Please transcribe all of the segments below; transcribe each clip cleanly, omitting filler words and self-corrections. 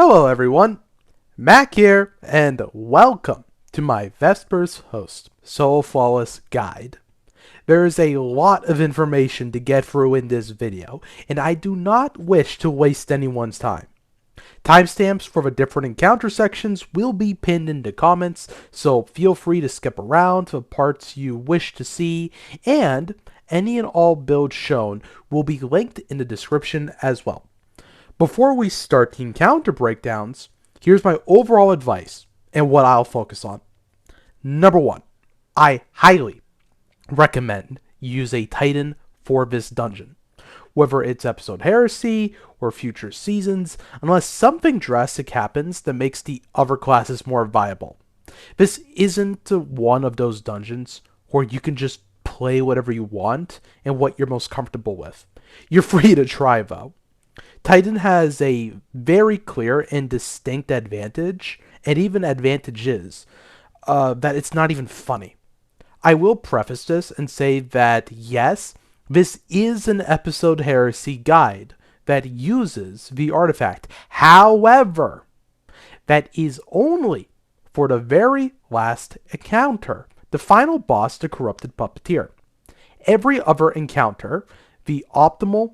Hello everyone, Mac here, and welcome to my Vesper's Host Soul Flawless Guide. There is a lot of information to get through in this video, and I do not wish to waste anyone's time. Timestamps for the different encounter sections will be pinned in the comments, so feel free to skip around to the parts you wish to see, and any and all builds shown will be linked in the description as well. Before we start the encounter breakdowns, here's my overall advice and what I'll focus on. Number 1, I highly recommend you use a Titan for this dungeon. Whether it's episode Heresy or future seasons, unless something drastic happens that makes the other classes more viable. This isn't one of those dungeons where you can just play whatever you want and what you're most comfortable with. You're free to try though. Titan has a very clear and distinct advantage, and even advantages, that it's not even funny. I will preface this and say that yes, this is an episode Heresy guide that uses the artifact. However, that is only for the very last encounter, the final boss, the Corrupted Puppeteer. Every other encounter, the optimal,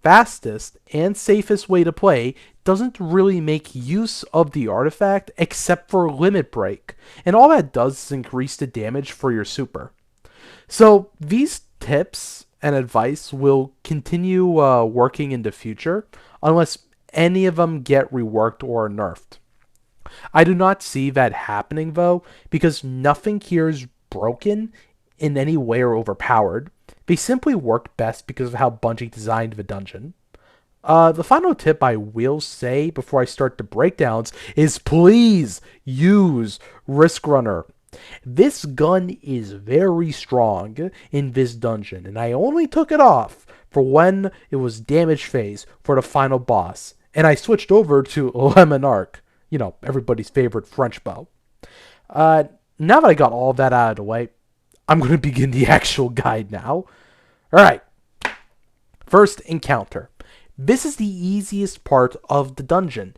fastest, and safest way to play doesn't really make use of the artifact except for Limit Break, and all that does is increase the damage for your super. So these tips and advice will continue working in the future unless any of them get reworked or nerfed. I do not see that happening though, because nothing here is broken in any way or overpowered. They simply work best because of how Bungie designed the dungeon. The final tip I will say before I start the breakdowns is please use Risk Runner. This gun is very strong in this dungeon, and I only took it off for when it was damage phase for the final boss, and I switched over to Lemon Arc, everybody's favorite French bow. Now that I got all of that out of the way, I'm going to begin the actual guide now. Alright, first encounter. This is the easiest part of the dungeon,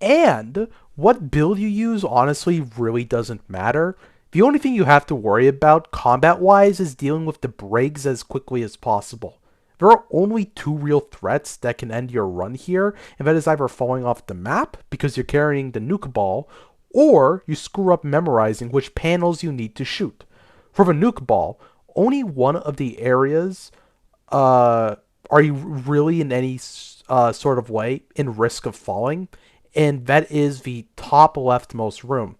and what build you use honestly really doesn't matter. The only thing you have to worry about combat-wise is dealing with the breaks as quickly as possible. There are only 2 real threats that can end your run here, and that is either falling off the map because you're carrying the nuke ball, or you screw up memorizing which panels you need to shoot. For the nuke ball, only one of the areas are you really in any sort of way in risk of falling, and that is the top leftmost room.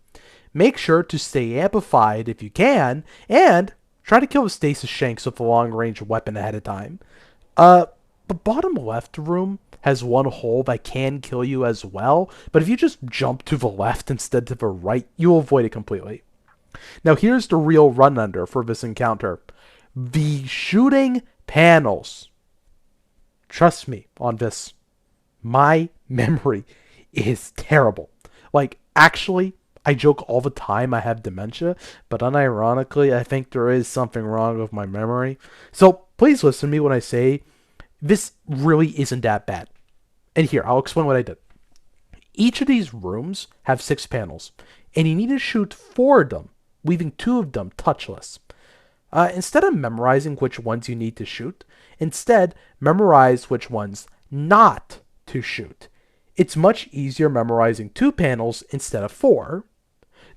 Make sure to stay amplified if you can, and try to kill the stasis shanks with a long-range weapon ahead of time. The bottom left room has one hole that can kill you as well, but if you just jump to the left instead to the right, you'll avoid it completely. Now here's the real run under for this encounter. The shooting panels. Trust me on this. My memory is terrible. Actually, I joke all the time I have dementia, but unironically, I think there is something wrong with my memory. So please listen to me when I say this really isn't that bad. And here, I'll explain what I did. Each of these rooms have 6 panels, and you need to shoot 4 of them, leaving 2 of them touchless. Instead of memorizing which ones you need to shoot, instead memorize which ones not to shoot. It's much easier memorizing 2 panels instead of 4.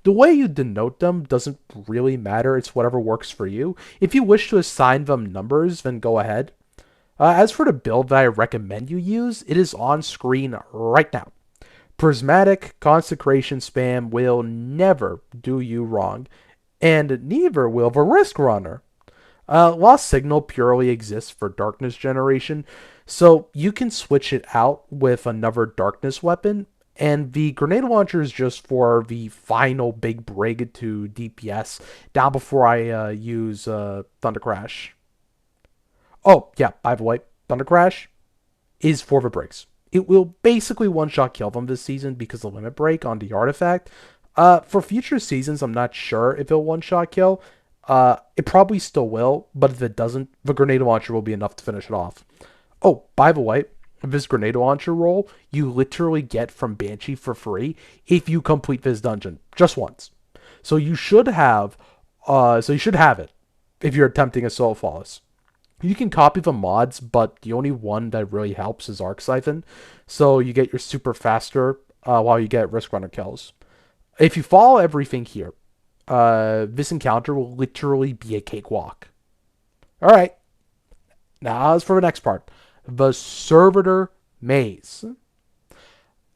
The way you denote them doesn't really matter, it's whatever works for you. If you wish to assign them numbers, then go ahead. As for the build that I recommend you use, it is on screen right now. Prismatic Consecration Spam will never do you wrong, and neither will the Risk Runner. Lost Signal purely exists for Darkness generation, so you can switch it out with another Darkness weapon, and the Grenade Launcher is just for the final big break to DPS, down before I use Thunder Crash. Oh, yeah, by the way, Thunder Crash is for the breaks. It will basically one-shot kill them this season because of Limit Break on the artifact. For future seasons, I'm not sure if it'll one-shot kill. It probably still will, but if it doesn't, the Grenade Launcher will be enough to finish it off. Oh, by the way, this grenade launcher roll you literally get from Banshee for free if you complete this dungeon just once. So you should have it if you're attempting Assault Flawless. You can copy the mods, but the only one that really helps is Arc Siphon. So you get your super faster while you get Risk Runner kills. If you follow everything here, this encounter will literally be a cakewalk. Alright, now as for the next part. The Servitor Maze.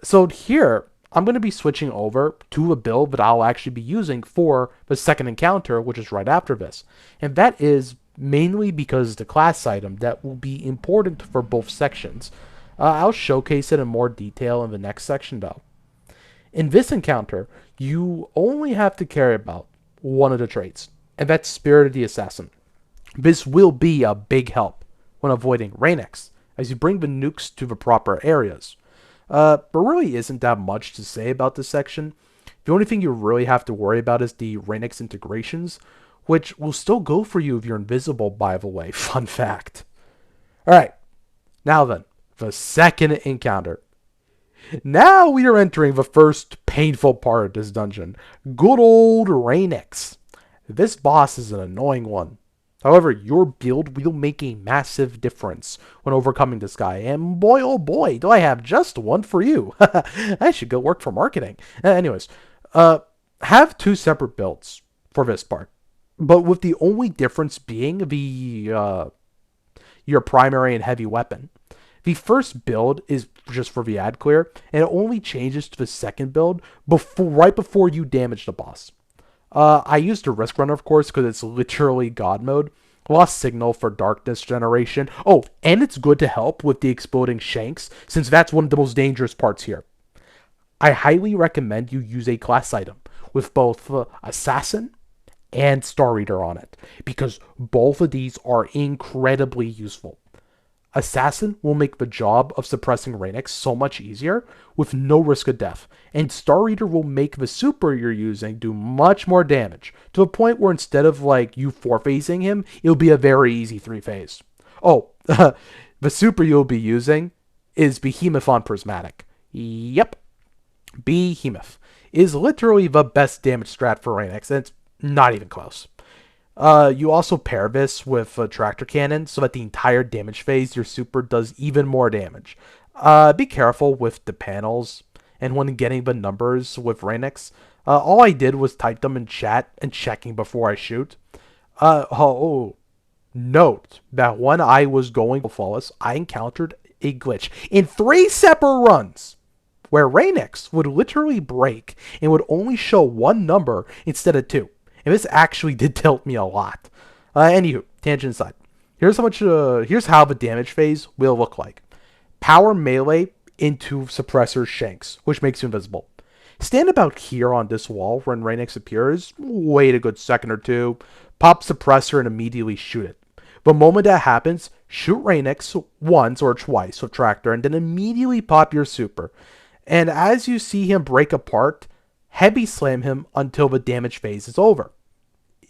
So here, I'm going to be switching over to a build that I'll actually be using for the second encounter, which is right after this. And that is mainly because the class item that will be important for both sections. I'll showcase it in more detail in the next section though. In this encounter, you only have to care about one of the traits, and that's Spirit of the Assassin. This will be a big help when avoiding Raneiks, as you bring the nukes to the proper areas. There really isn't that much to say about this section. The only thing you really have to worry about is the Raneiks integrations, which will still go for you if you're invisible, by the way. Fun fact. Alright, now then, the second encounter. Now we are entering the first painful part of this dungeon. Good old Raneiks. This boss is an annoying one. However, your build will make a massive difference when overcoming this guy. And boy, oh boy, do I have just one for you. I should go work for marketing. Anyways, have two separate builds for this part. But with the only difference being your primary and heavy weapon. The first build is just for the ad clear, and it only changes to the second build right before you damage the boss. I used a Risk Runner, of course, because it's literally God mode. Lost Signal for darkness generation. Oh, and it's good to help with the exploding shanks, since that's one of the most dangerous parts here. I highly recommend you use a class item with both Assassin and Star Reader on it, because both of these are incredibly useful. Assassin will make the job of suppressing Raneiks so much easier with no risk of death, and Star Reader will make the super you're using do much more damage, to the point where instead of like you 4-phasing him, it'll be a very easy 3-phase. Oh, the super you'll be using is Behemoth on Prismatic. Yep, Behemoth is literally the best damage strat for Raneiks, and it's not even close. You also pair this with a tractor cannon so that the entire damage phase your super does even more damage. Be careful with the panels and when getting the numbers with Raneiks. All I did was type them in chat and checking before I shoot. Note that when I was going flawless, I encountered a glitch in 3 separate runs where Raneiks would literally break and would only show one number instead of 2. And this actually did tilt me a lot. Anywho, tangent aside. Here's how the damage phase will look like. Power melee into suppressor shanks, which makes you invisible. Stand about here on this wall when Raneiks appears, wait a good second or two, pop suppressor and immediately shoot it. The moment that happens, shoot Raneiks once or twice with tractor and then immediately pop your super. And as you see him break apart, heavy slam him until the damage phase is over.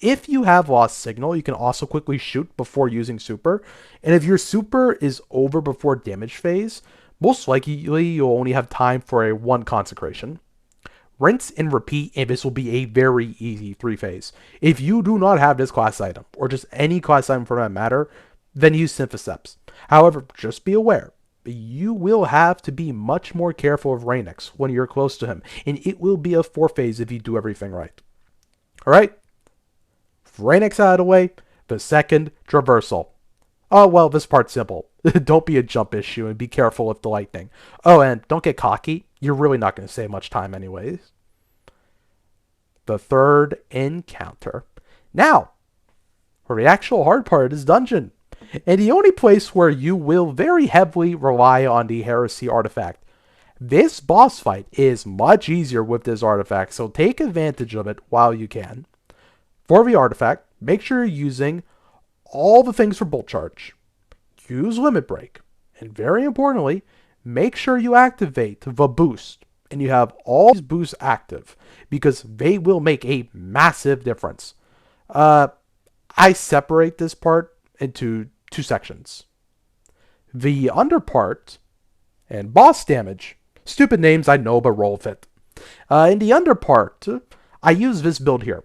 If you have lost signal, you can also quickly shoot before using super. And if your super is over before damage phase, most likely you'll only have time for a 1 consecration. Rinse and repeat, and this will be a very easy 3-phase. If you do not have this class item, or just any class item for that matter, then use Synthoceps. However, just be aware, you will have to be much more careful of Raneiks when you're close to him, and it will be a 4-phase if you do everything right. Alright? Raneiks out of the way, the second traversal. Oh, well, this part's simple. Don't be a jump issue and be careful with the lightning. Oh, and don't get cocky. You're really not going to save much time anyways. The third encounter. Now, for the actual hard part of this dungeon. And the only place where you will very heavily rely on the Heresy artifact. This boss fight is much easier with this artifact, so take advantage of it while you can. For the artifact, make sure you're using all the things for bolt charge. Use limit break. And very importantly, make sure you activate the boost. And you have all these boosts active, because they will make a massive difference. I separate this part into 2 sections. The under part and boss damage. Stupid names, I know, but roll with it. In the under part, I use this build here.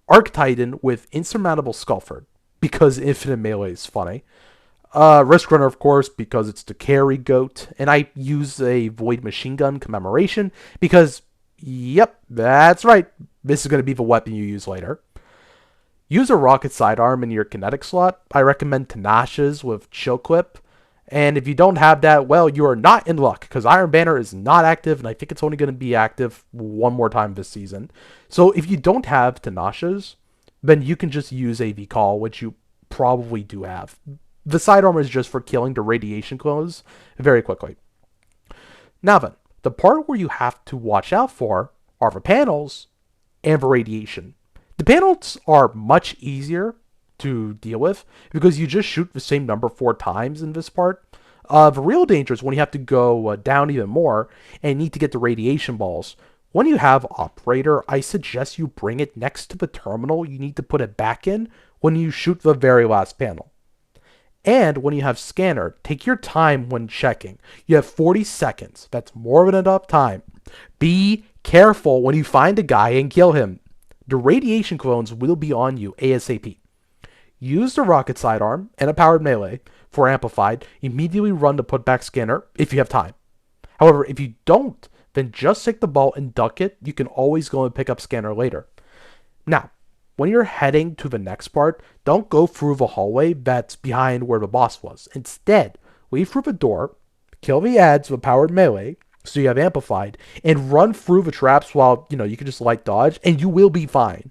Arc Titan with insurmountable Skullford, because infinite melee is funny. Risk Runner, of course, because it's the carry goat. And I use a Void Machine Gun Commemoration because, yep, that's right. This is going to be the weapon you use later. Use a rocket sidearm in your kinetic slot. I recommend Tenacious with Chill Clip. And if you don't have that, well, you are not in luck because Iron Banner is not active, and I think it's only going to be active one more time this season. So if you don't have Tenacious, then you can just use a V-Call, which you probably do have. The sidearm is just for killing the radiation clones very quickly. Now then, the part where you have to watch out for are the panels and the radiation. The panels are much easier to deal with because you just shoot the same number 4 times in this part. The real danger is when you have to go down even more and need to get the radiation balls. When you have Operator, I suggest you bring it next to the terminal you need to put it back in when you shoot the very last panel. And when you have Scanner, take your time when checking. You have 40 seconds. That's more than enough time. Be careful when you find a guy and kill him. The radiation clones will be on you ASAP. Use the rocket sidearm and a powered melee for amplified. Immediately run to put back Scanner if you have time. However, if you don't, then just take the ball and duck it. You can always go and pick up Scanner later. Now, when you're heading to the next part, don't go through the hallway that's behind where the boss was. Instead, leave through the door, kill the ads with powered melee, so you have amplified, and run through the traps while, you can just light dodge, and you will be fine.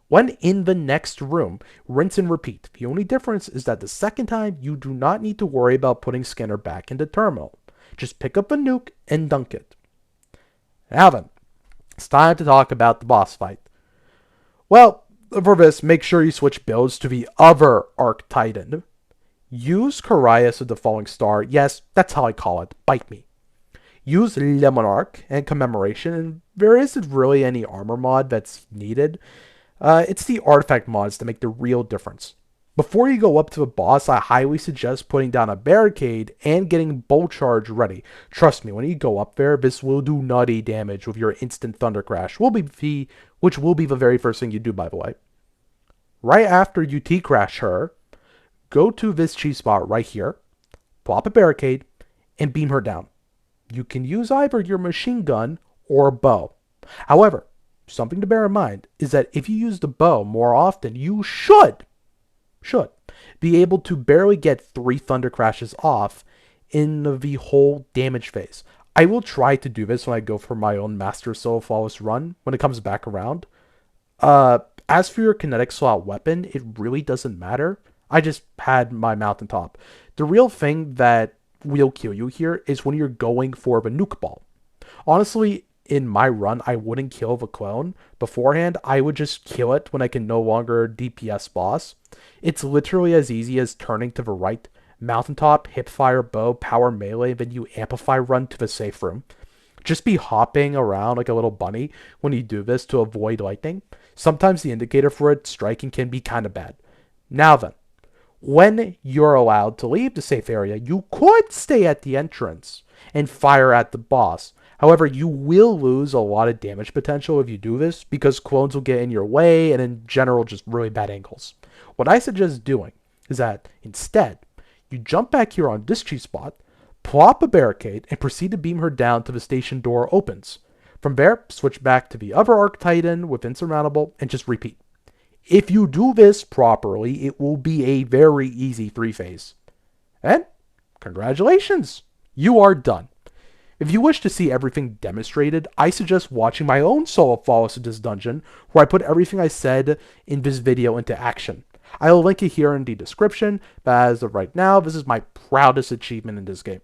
When in the next room, rinse and repeat. The only difference is that the second time, you do not need to worry about putting Scanner back into terminal. Just pick up a nuke and dunk it. Now then, it's time to talk about the boss fight. Well, for this, make sure you switch builds to the other Arc Titan. Use Carius of the Falling Star. Yes, that's how I call it. Bite me. Use Lemon Arc and Commemoration, and there isn't really any armor mod that's needed. It's the artifact mods that make the real difference. Before you go up to the boss, I highly suggest putting down a barricade and getting Bolt Charge ready. Trust me, when you go up there, this will do nutty damage with your instant Thunder Crash, which will be the very first thing you do, by the way. Right after you T-Crash her, go to this cheese spot right here, plop a barricade, and beam her down. You can use either your machine gun or a bow. However, something to bear in mind is that if you use the bow more often, you should be able to barely get 3 Thunder Crashes off in the whole damage phase. I will try to do this when I go for my own Master Soul Flawless run when it comes back around. As for your kinetic slot weapon, it really doesn't matter. I just had my mountaintop. The real thing that will kill you here is when you're going for the nuke ball. Honestly, in my run, I wouldn't kill the clone beforehand. I would just kill it when I can no longer DPS boss. It's literally as easy as turning to the right, mountaintop, hipfire, bow, power melee, then you amplify run to the safe room. Just be hopping around like a little bunny when you do this to avoid lightning. Sometimes the indicator for it striking can be kind of bad. Now then, when you're allowed to leave the safe area, you could stay at the entrance and fire at the boss. However, you will lose a lot of damage potential if you do this because clones will get in your way and in general just really bad angles. What I suggest doing is that instead, you jump back here on this cheese spot, plop a barricade, and proceed to beam her down till the station door opens. From there, switch back to the other Arc Titan with Insurmountable and just repeat. If you do this properly, it will be a very easy 3-phase. And congratulations, you are done. If you wish to see everything demonstrated, I suggest watching my own solo Flawless of this dungeon, where I put everything I said in this video into action. I will link it here in the description, but as of right now, this is my proudest achievement in this game.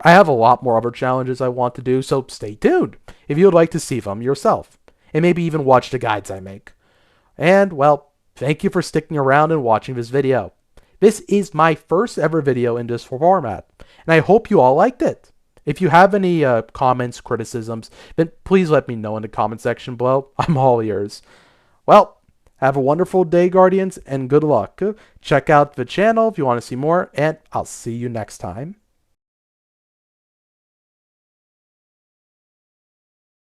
I have a lot more other challenges I want to do, so stay tuned if you would like to see them yourself, and maybe even watch the guides I make. And, well, thank you for sticking around and watching this video. This is my first ever video in this format, and I hope you all liked it. If you have any comments, criticisms, then please let me know in the comment section below. I'm all ears. Well, have a wonderful day, Guardians, and good luck. Check out the channel if you want to see more, and I'll see you next time.